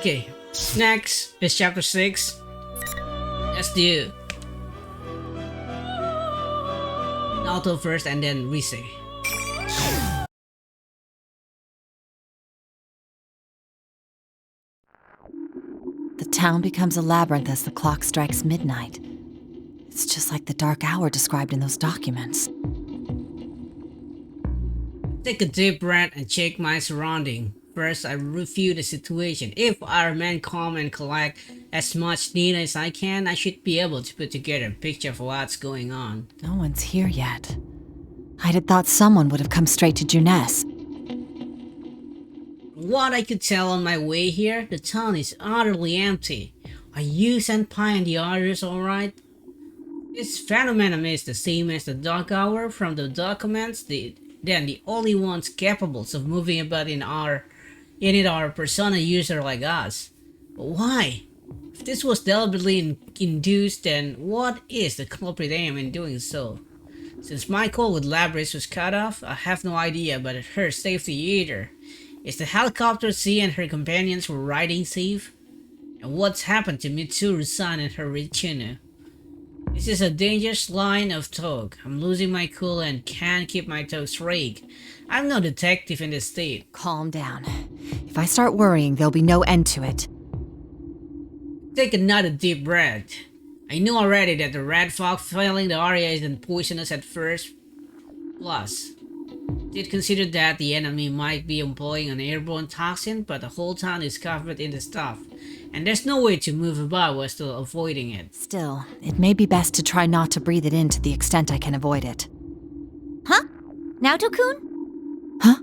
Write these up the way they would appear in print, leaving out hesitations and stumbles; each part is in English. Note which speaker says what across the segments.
Speaker 1: Okay, next is chapter 6. Let's do Naoto first and then Rise.
Speaker 2: The town becomes a labyrinth as the clock strikes midnight. It's just like the dark hour described in those documents.
Speaker 1: Take a deep breath and check my surrounding. First, I review the situation. If I remain calm and collect as much data as I can, I should be able to put together a picture of what's going on.
Speaker 2: No one's here yet. I'd have thought someone would have come straight to Junes.
Speaker 1: What I could tell on my way here, the town is utterly empty. Are you, Senpai, and the others alright? This phenomenon is the same as the dark hour from the documents. Then the only ones capable of moving about in it are persona user like us. But why? If this was deliberately induced, then what is the culprit aim in doing so? Since my call with Labyrinth was cut off, I have no idea about her safety either. Is the helicopter she and her companions were riding safe? And what's happened to Mitsuru-san and her Richino? This is a dangerous line of talk. I'm losing my cool and can't keep my toes straight. I'm no detective in this state.
Speaker 2: Calm down. If I start worrying, there'll be no end to it.
Speaker 1: Take another deep breath. I knew already that the red fog filling the area isn't poisonous at first. Plus, did consider that the enemy might be employing an airborne toxin, but the whole town is covered in the stuff, and there's no way to move about while still avoiding it.
Speaker 2: Still, it may be best to try not to breathe it in to the extent I can avoid it.
Speaker 3: Huh? Naoto-kun?
Speaker 2: Huh?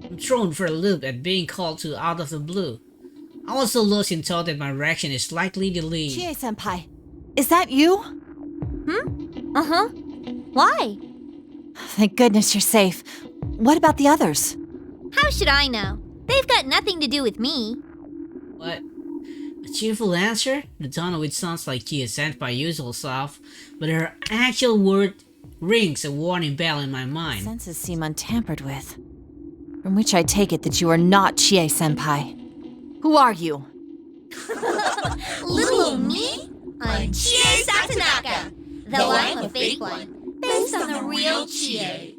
Speaker 1: I'm thrown for a loop at being called to out of the blue. I was so lost in thought that my reaction is slightly delayed.
Speaker 2: Chie-senpai, is that you?
Speaker 3: Uh-huh. Why?
Speaker 2: Thank goodness you're safe. What about the others?
Speaker 3: How should I know? They've got nothing to do with me.
Speaker 1: What? A cheerful answer? The tone of which sounds like she is sent by usual self, but her actual word rings a warning bell in my mind.
Speaker 2: Senses seem untampered with. From which I take it that you are not Chie-senpai. Who are you?
Speaker 3: Little old me? I'm Chie Satonaka, though I'm a fake one, based on the real Chie.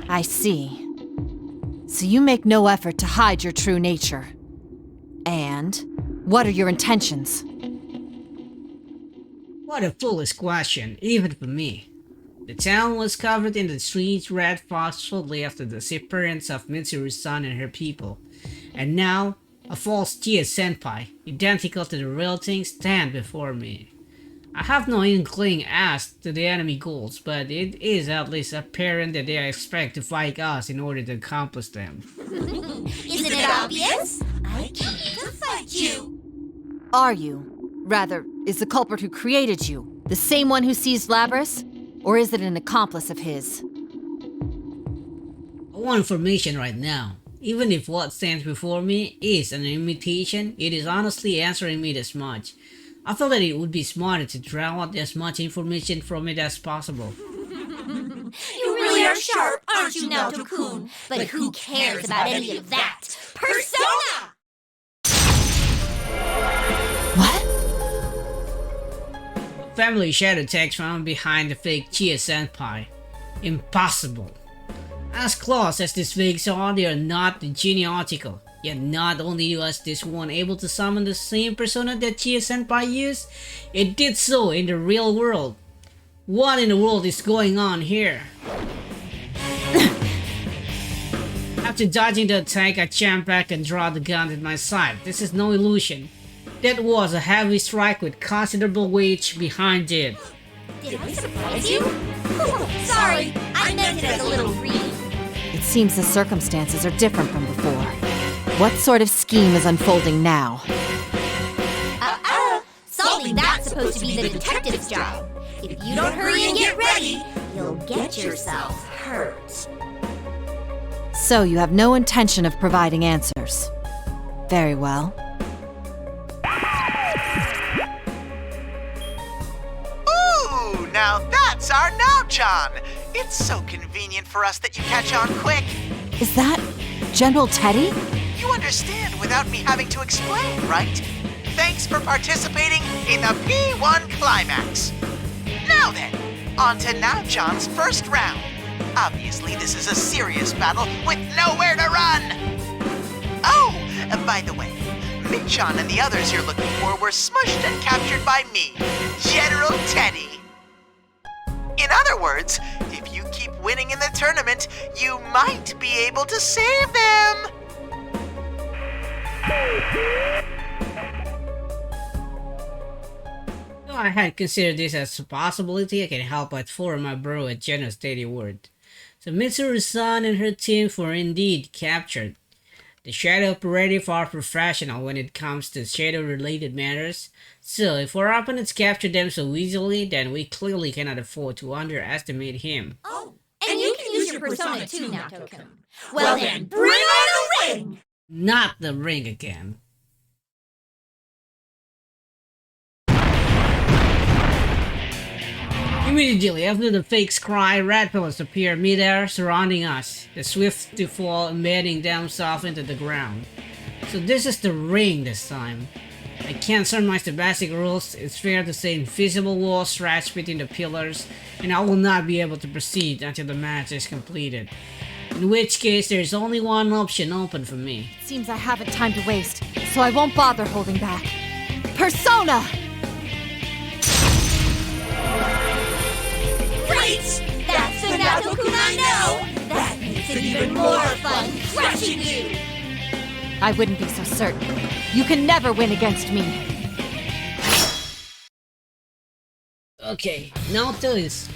Speaker 2: I see. So you make no effort to hide your true nature. And what are your intentions?
Speaker 1: What a foolish question, even for me. The town was covered in the streets red fog shortly after the disappearance of Mitsuru-san and her people. And now, a false Chie-senpai, identical to the real thing, stand before me. I have no inkling as to the enemy goals, but it is at least apparent that they expect to fight us in order to accomplish them.
Speaker 3: Isn't it obvious? I came to fight you.
Speaker 2: Are you? Rather, is the culprit who created you the same one who seized Labrys? Or is it an accomplice of his?
Speaker 1: I want information right now. Even if what stands before me is an imitation, it is honestly answering me this much. I felt that it would be smarter to draw out as much information from it as possible.
Speaker 3: You really are sharp, aren't you, Naoto-kun? But who cares about any of that? Persona!
Speaker 2: What?
Speaker 1: Family shadow text found behind the fake Chie-senpai. Impossible. As close as these fakes are, they are not genealogical. Yet not only was this one able to summon the same persona that Chie-senpai used, it did so in the real world. What in the world is going on here? After dodging the attack, I jumped back and draw the gun at my side. This is no illusion. That was a heavy strike with considerable weight behind it.
Speaker 3: Did I surprise you? Sorry, I meant it as a little read.
Speaker 2: It seems the circumstances are different from before. What sort of scheme is unfolding now?
Speaker 3: Solving that's supposed to be the detective's job. If you don't hurry and get ready, you'll get yourself hurt.
Speaker 2: So you have no intention of providing answers. Very well.
Speaker 4: Ooh, now that's our Now-chan! It's so convenient for us that you catch on quick.
Speaker 2: Is that General Teddy?
Speaker 4: You understand without me having to explain, right? Thanks for participating in the P-1 Climax. Now then, on to Now-chan's first round. Obviously, this is a serious battle with nowhere to run. Oh, by the way, Michan and the others you're looking for were smushed and captured by me, General Teddy. In other words, if you keep winning in the tournament, you might be able to save them.
Speaker 1: Though I had considered this as a possibility, I can help but for my bro at General Steady word. So Mitsuru-san and her team were indeed captured. The Shadow Operatives are professional when it comes to Shadow-related matters, so if our opponents capture them so easily, then we clearly cannot afford to underestimate him.
Speaker 3: Oh, and you can use your persona too, Naoto-kun. Well then, bring on the ring!
Speaker 1: Not the ring again. Immediately after the fake cry, red pillars appear midair surrounding us, the swift to fall embedding themselves into the ground. So this is the ring this time. I can't surmise the basic rules. It's fair to say invisible walls stretch between the pillars, and I will not be able to proceed until the match is completed. In which case, there's only one option open for me.
Speaker 2: Seems I haven't time to waste, so I won't bother holding back. Persona!
Speaker 3: Great! That's the Naoto-kun I know! That makes it even more fun crushing you!
Speaker 2: I wouldn't be so certain. You can never win against me.
Speaker 1: Okay, Naoto is